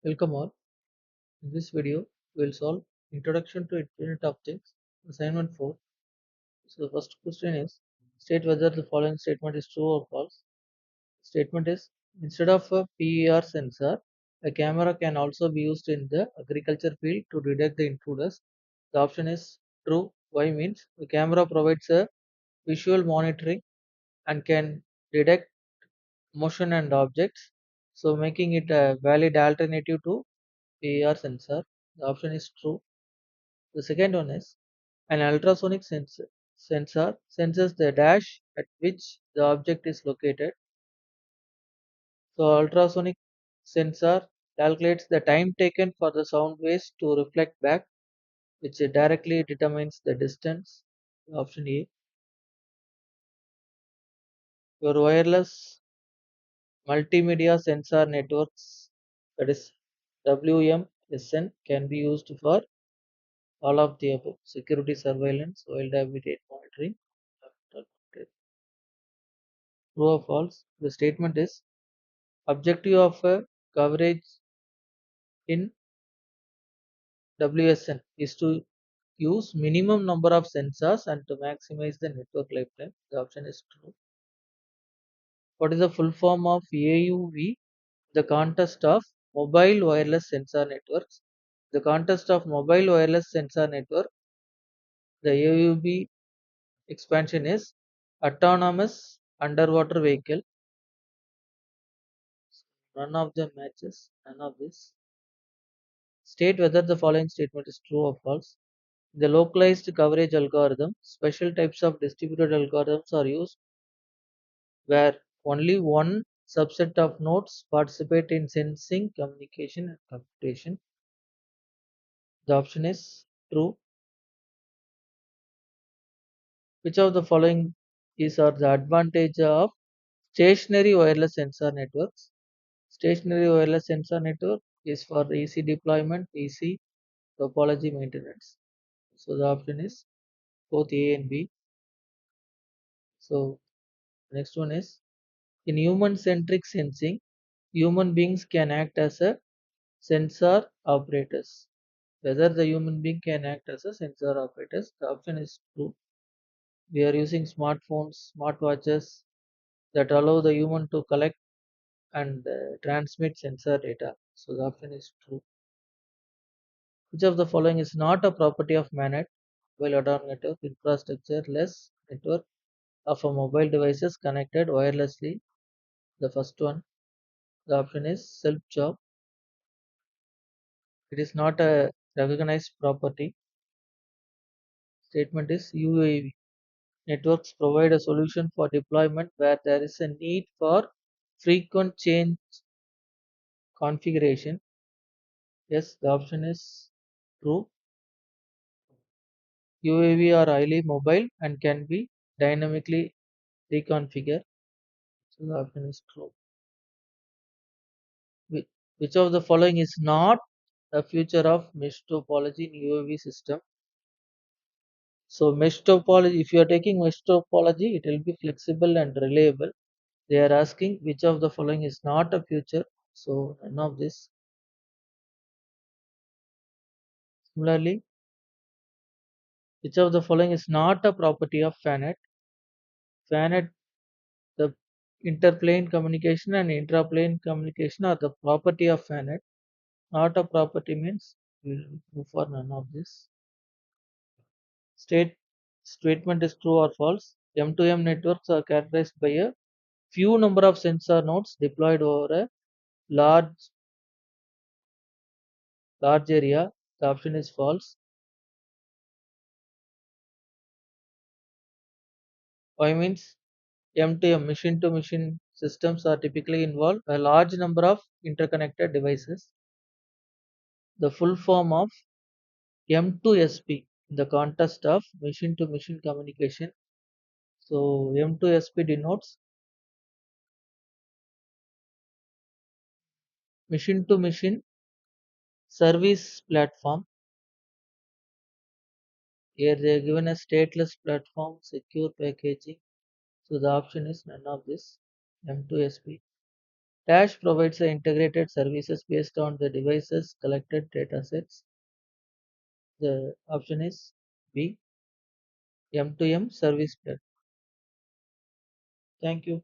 Welcome all. In this video, we will solve Introduction to Internet of Things, assignment 4. So the first question is, state whether the following statement is true or false. Statement is, instead of a PER sensor, a camera can also be used in the agriculture field to detect the intruders. The option is true. Why means the camera provides a visual monitoring and can detect motion and objects, so making it a valid alternative to PER sensor. The option is true. The second one is an ultrasonic sensor senses the dash at which the object is located. So ultrasonic sensor calculates the time taken for the sound waves to reflect back, which directly determines the distance. Option A. Your wireless multimedia sensor networks, that is WMSN, can be used for all of the above: security surveillance, wild habitat monitoring. True or false? The statement is, objective of a coverage in WSN is to use minimum number of sensors and to maximize the network lifetime. The option is true. What is the full form of AUV? The contest of mobile wireless sensor networks. The contest of mobile wireless sensor network, the AUV expansion is autonomous underwater vehicle. None of them matches. None of this. State whether the following statement is true or false. In the localized coverage algorithm, special types of distributed algorithms are used where only one subset of nodes participate in sensing, communication, and computation. The option is true. Which of the following is or the advantage of stationary wireless sensor networks? Stationary wireless sensor network is for easy deployment, easy topology maintenance. So the option is both A and B. So next one is, in human centric sensing, human beings can act as a sensor operators. Whether the human being can act as a sensor operators, the option is true. We are using smartphones, smartwatches that allow the human to collect and transmit sensor data. So the option is true. Which of the following is not a property of MANET? Mobile Advanced Network infrastructure less network of a mobile devices connected wirelessly. The first one. The option is self job. It is not a recognized property. Statement is UAV. Networks provide a solution for deployment where there is a need for frequent change configuration. Yes, the option is true. UAV are highly mobile and can be dynamically reconfigured. So the option is true. Which of the following is not a feature of mesh topology in UAV system? So mesh topology, if you are taking mesh topology, it will be flexible and reliable. They are asking which of the following is not a feature. So none of this. Similarly, which of the following is not a property of FANET? FANET, the interplane communication and intraplane communication are the property of FANET. Not a property means we will go for none of this. Statement is true or false. M2M networks are characterized by a few number of sensor nodes deployed over a large large area. The option is false. Why means M2M machine to machine systems are typically involve a large number of interconnected devices. The full form of M2SP in the context of machine to machine communication. So M2SP denotes machine to machine service platform. Here they are given a stateless platform, secure packaging. So the option is none of this. M2SP. Dash provides the integrated services based on the device's collected datasets. The option is B, M2M service. Thank you.